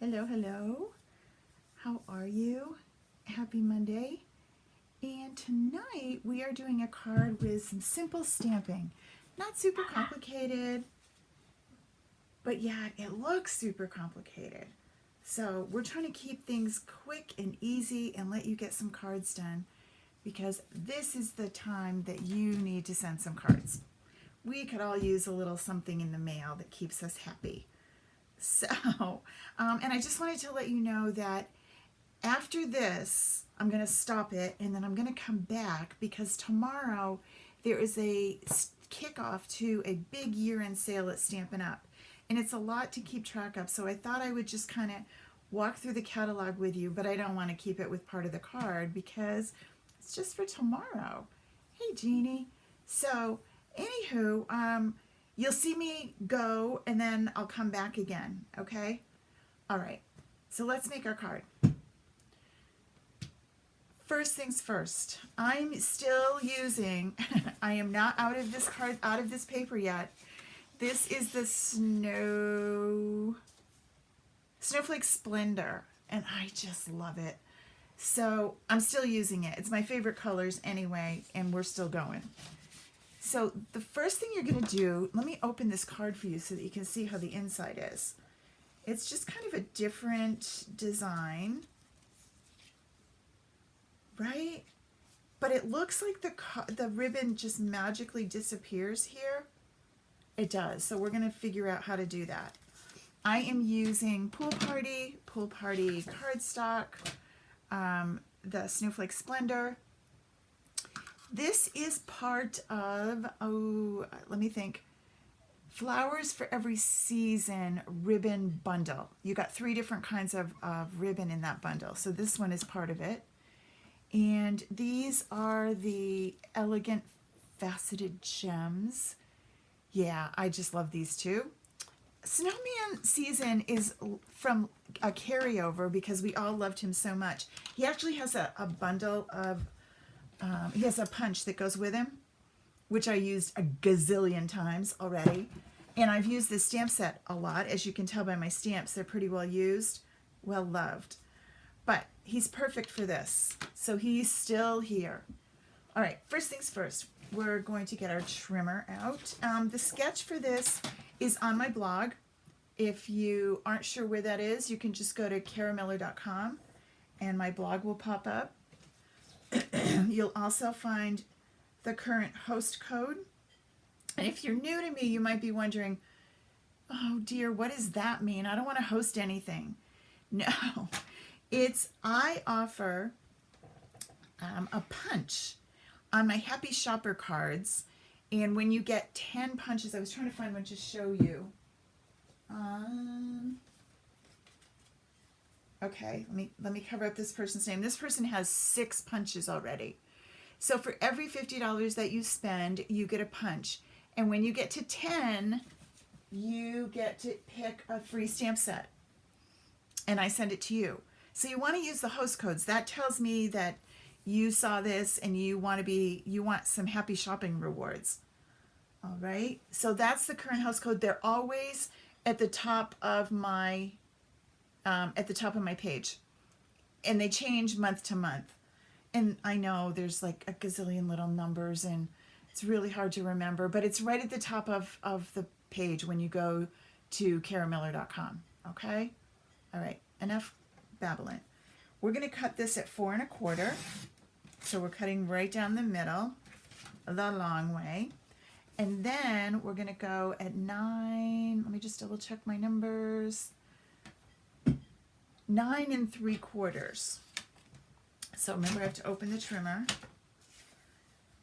Hello, hello. How are you? Happy Monday. And tonight we are doing a card with some simple stamping. Not super complicated, but yeah, it looks super complicated. So we're trying to keep things quick and easy and let you get some cards done because this is the time that you need to send some cards. We could all use a little something in the mail that keeps us happy. So, and I just wanted to let you know that after this, I'm going to stop it and then I'm going to come back because tomorrow there is a kickoff to a big year-end sale at Stampin' Up! And it's a lot to keep track of. So I thought I would just kind of walk through the catalog with you, but I don't want to keep it with part of the card because it's just for tomorrow. Hey, Jeannie. So, anywho, you'll see me go and then I'll come back again, okay? All right, so let's make our card. First things first, I'm still using, I am not out of this card, out of this paper yet. This is the Snowflake Splendor, and I just love it. So I'm still using it. It's my favorite colors anyway, and we're still going. So the first thing you're going to do, let me open this card for you so that you can see how the inside is. It's just kind of a different design, right? But it looks like the ribbon just magically disappears here. It does. So we're going to figure out how to do that. I am using Pool Party cardstock, the Snowflake Splendor. This is part of, let me think, Flowers for Every Season ribbon bundle. You got 3 different kinds of ribbon in that bundle. So this one is part of it. And these are the elegant faceted gems. Yeah, I just love these two. Snowman season is from a carryover because we all loved him so much. He actually has a bundle of he has a punch that goes with him, which I used a gazillion times already. And I've used this stamp set a lot. As you can tell by my stamps, they're pretty well used, well loved. But he's perfect for this. So he's still here. All right, first things first, we're going to get our trimmer out. The sketch for this is on my blog. If you aren't sure where that is, you can just go to caramiller.com and my blog will pop up. You'll also find the current host code. And if you're new to me, you might be wondering, oh dear, what does that mean? I don't want to host anything. No, I offer a punch on my Happy Shopper cards. And when you get 10 punches, I was trying to find one to show you. Okay, let me cover up this person's name. This person has 6 punches already. So for every $50 that you spend, you get a punch. And when you get to 10, you get to pick a free stamp set. And I send it to you. So you want to use the host codes. That tells me that you saw this and you want some happy shopping rewards. All right. So that's the current host code. They're always at the top of my page, and they change month to month. And I know there's like a gazillion little numbers and it's really hard to remember, but it's right at the top of the page when you go to caramiller.com. Okay? All right, enough babbling. We're going to cut this at 4 1/4. So we're cutting right down the middle, the long way. And then we're going to go at 9, let me just double check my numbers, 9 3/4. So remember I have to open the trimmer.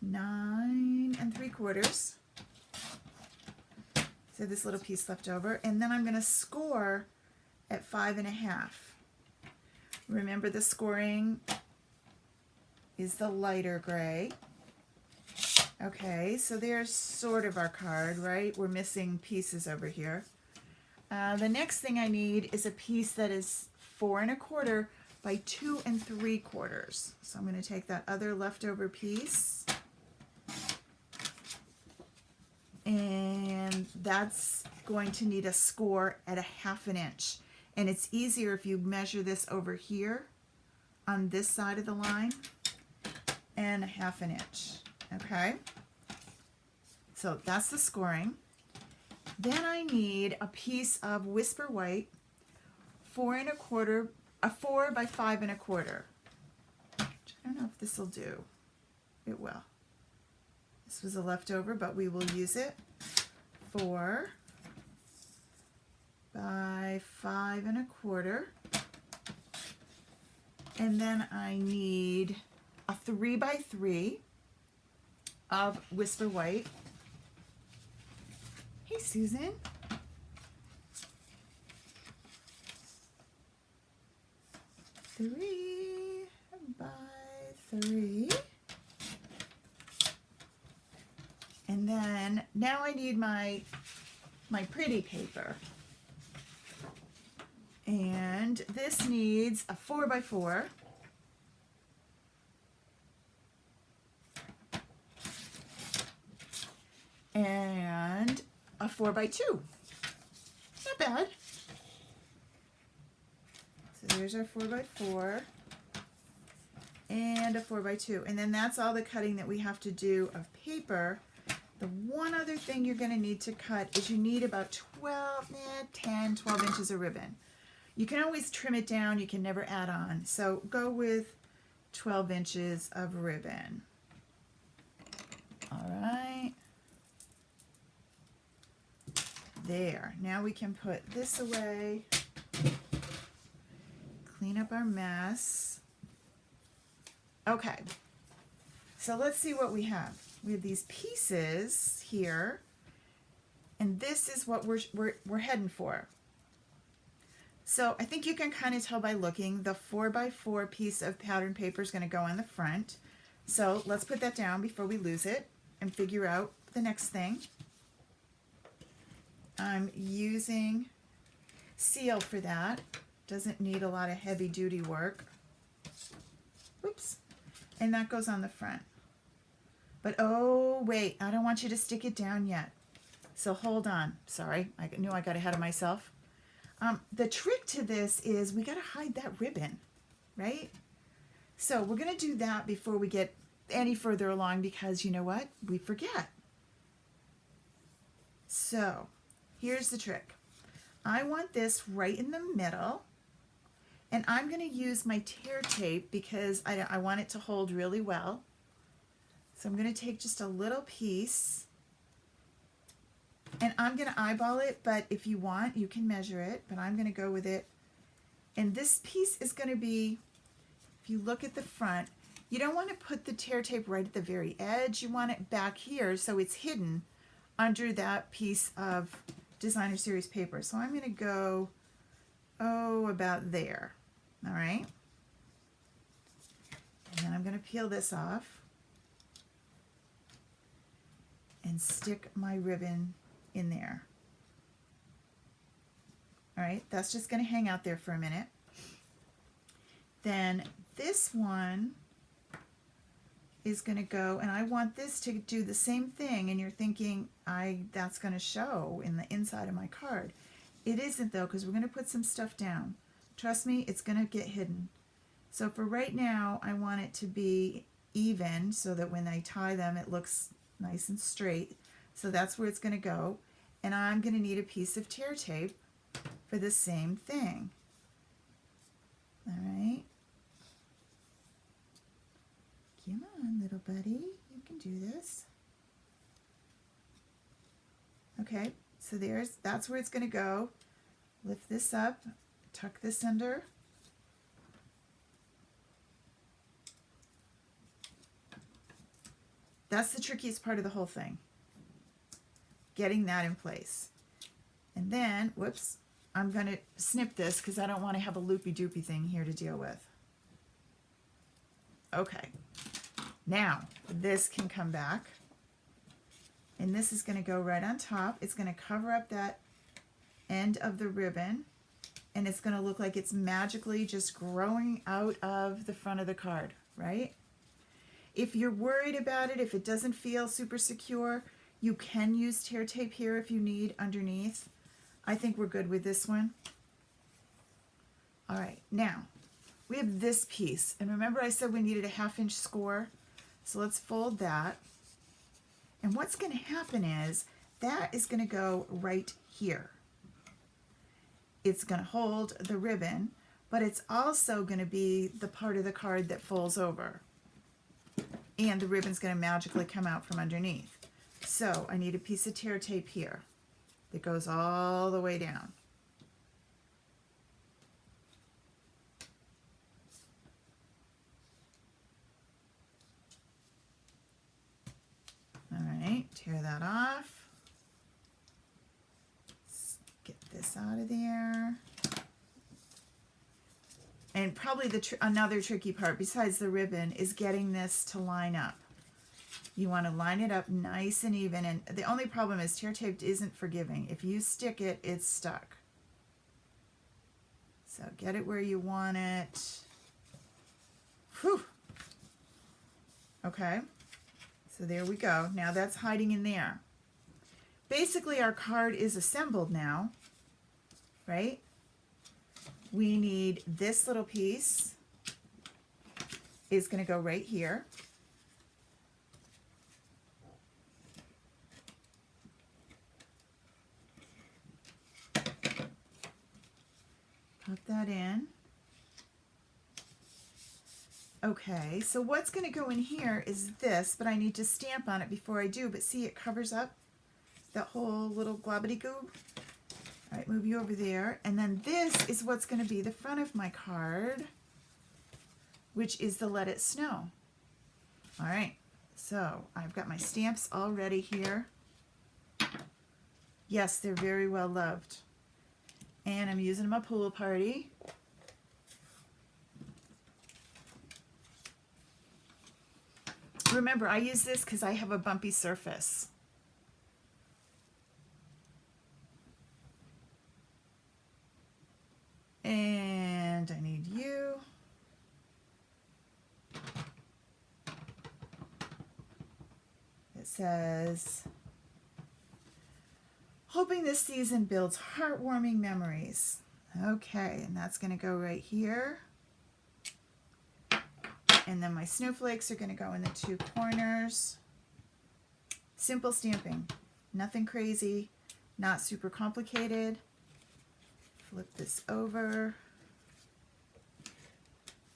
9 3/4. So this little piece left over. And then I'm going to score at 5 1/2. Remember the scoring is the lighter gray. Okay, so there's sort of our card, right? We're missing pieces over here. The next thing I need is a piece that is 4 1/4 by 2 3/4. So I'm going to take that other leftover piece, and that's going to need a score at a 1/2 inch. And it's easier if you measure this over here on this side of the line and 1/2 inch. Okay, so that's the scoring. Then I need a piece of Whisper White, 4 1/4, a 4 by 5 1/4. I don't know if this will do. It will. This was a leftover, but we will use it. 4 by 5 1/4. And then I need a 3 by 3 of Whisper White. Hey, Susan. Three by 3. And then now I need my pretty paper. And this needs a 4 by 4. And a 4 by 2. Not bad. So there's our 4 by 4 and a 4 by 2. And then that's all the cutting that we have to do of paper. The one other thing you're going to need to cut is you need about 10, 12 inches of ribbon. You can always trim it down. You can never add on. So go with 12 inches of ribbon. All right. There. Now we can put this away. Clean up our mess. Okay. So let's see what we have. We have these pieces here, and this is what we're heading for. So I think you can kind of tell by looking. The 4 by 4 piece of pattern paper is going to go on the front. So let's put that down before we lose it and figure out the next thing. I'm using seal for that. Doesn't need a lot of heavy duty work. Oops. And that goes on the front. But oh wait, I don't want you to stick it down yet. So hold on. Sorry, I knew I got ahead of myself. The trick to this is we got to hide that ribbon, right? So we're going to do that before we get any further along, because you know what? We forget. So here's the trick. I want this right in the middle, and I'm going to use my tear tape because I want it to hold really well. So I'm going to take just a little piece, and I'm going to eyeball it, but if you want, you can measure it, but I'm going to go with it. And this piece is going to be, if you look at the front, you don't want to put the tear tape right at the very edge. You want it back here so it's hidden under that piece of Designer Series paper. So I'm going to go, about there. All right. And then I'm going to peel this off and stick my ribbon in there. All right, that's just going to hang out there for a minute. Then this one is going to go, and I want this to do the same thing, and you're thinking, that's going to show in the inside of my card. It isn't though, because we're going to put some stuff down. Trust me, it's going to get hidden. So for right now, I want it to be even so that when I tie them, it looks nice and straight. So that's where it's going to go. And I'm going to need a piece of tear tape for the same thing. All right. Come on, little buddy. You can do this. Okay, so that's where it's going to go. Lift this up, tuck this under. That's the trickiest part of the whole thing, getting that in place. And then, whoops, I'm going to snip this because I don't want to have a loopy-doopy thing here to deal with. Okay, now this can come back, and this is going to go right on top. It's going to cover up that end of the ribbon, and it's going to look like it's magically just growing out of the front of the card, right? If you're worried about it, if it doesn't feel super secure, you can use tear tape here if you need underneath. I think we're good with this one. All right, now we have this piece. And remember I said we needed a 1/2 inch score? So let's fold that. And what's going to happen is that is going to go right here. It's going to hold the ribbon, but it's also going to be the part of the card that folds over. And the ribbon's going to magically come out from underneath. So I need a piece of tear tape here that goes all the way down. All right, tear that off. Let's get this out of there. And probably another tricky part besides the ribbon is getting this to line up. You want to line it up nice and even, and the only problem is tear tape isn't forgiving. If you stick it, it's stuck. So get it where you want it. Whew. Okay. So there we go. Now that's hiding in there. Basically our card is assembled now, right? We need this little piece is going to go right here. Pop that in. Okay, so what's going to go in here is this, but I need to stamp on it before I do. But see, it covers up that whole little globbity goob. All right, move you over there. And then this is what's going to be the front of my card, which is the Let It Snow. All right, so I've got my stamps all ready here. Yes, they're very well loved. And I'm using my pool party. Remember, I use this because I have a bumpy surface. And I need you. It says, hoping this season builds heartwarming memories. Okay, and that's going to go right here. And then my snowflakes are going to go in the 2 corners. Simple stamping, nothing crazy, not super complicated. Flip this over.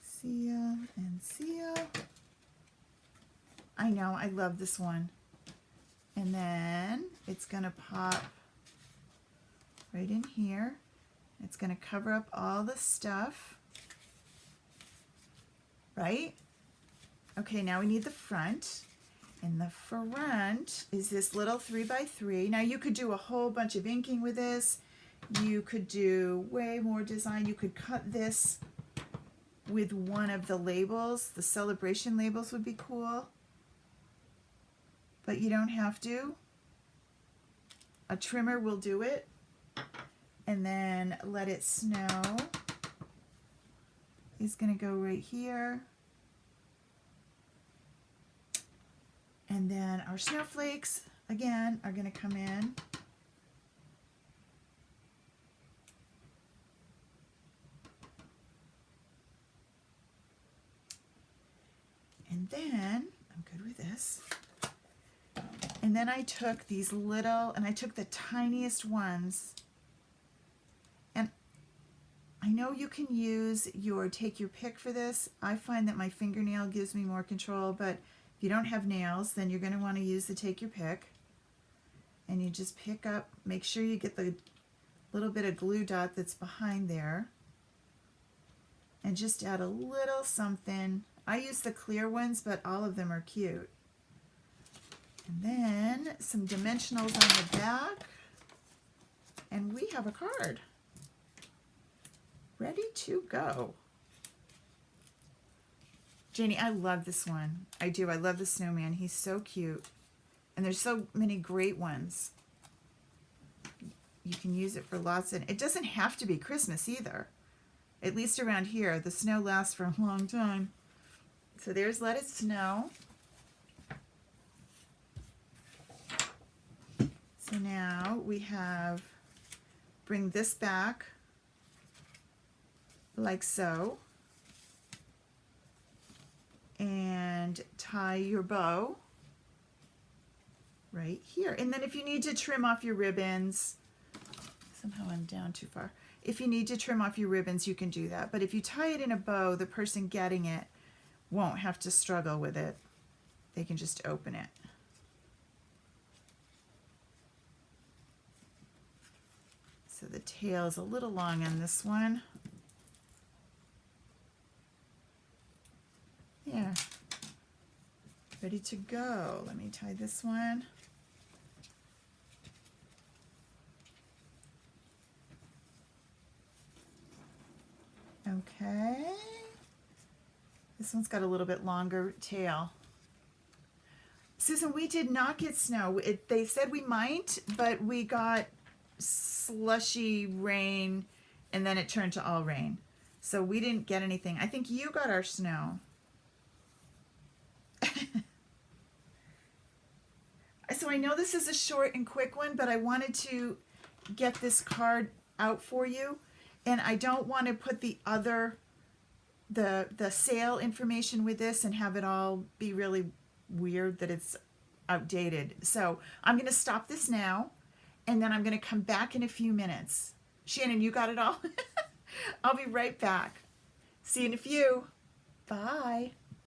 Seal and seal. I know, I love this one. And then it's going to pop right in here. It's going to cover up all the stuff. Right? Okay, now we need the front. And the front is this little 3x3. Now you could do a whole bunch of inking with this. You could do way more design. You could cut this with one of the labels. The celebration labels would be cool. But you don't have to. A trimmer will do it. And then Let It Snow is going to go right here. And then our snowflakes, again, are going to come in. And then, I'm good with this. And then I took these little, and I took the tiniest ones. And I know you can use your take your pick for this. I find that my fingernail gives me more control, but if you don't have nails, then you're going to want to use the take your pick. And you just pick up, make sure you get the little bit of glue dot that's behind there. And just add a little something. I use the clear ones, but all of them are cute. And then some dimensionals on the back. And we have a card. Ready to go. Janie, I love this one. I do. I love the snowman. He's so cute. And there's so many great ones. You can use it for lots of... It doesn't have to be Christmas either. At least around here. The snow lasts for a long time. So there's Let It Snow. So now we have... Bring this back. like so, and tie your bow right here. And then if you need to trim off your ribbons, somehow I'm down too far. If you need to trim off your ribbons, you can do that. But if you tie it in a bow, the person getting it won't have to struggle with it. They can just open it. So the tail's a little long on this one. Yeah. Ready to go. Let me tie this one. Okay. This one's got a little bit longer tail. Susan, we did not get snow. They said we might, but we got slushy rain, and then it turned to all rain. So we didn't get anything. I think you got our snow. So I know this is a short and quick one, but I wanted to get this card out for you. And I don't want to put the other, the sale information with this and have it all be really weird that it's outdated. So I'm going to stop this now, and then I'm going to come back in a few minutes. Shannon, you got it all? I'll be right back. See you in a few. Bye.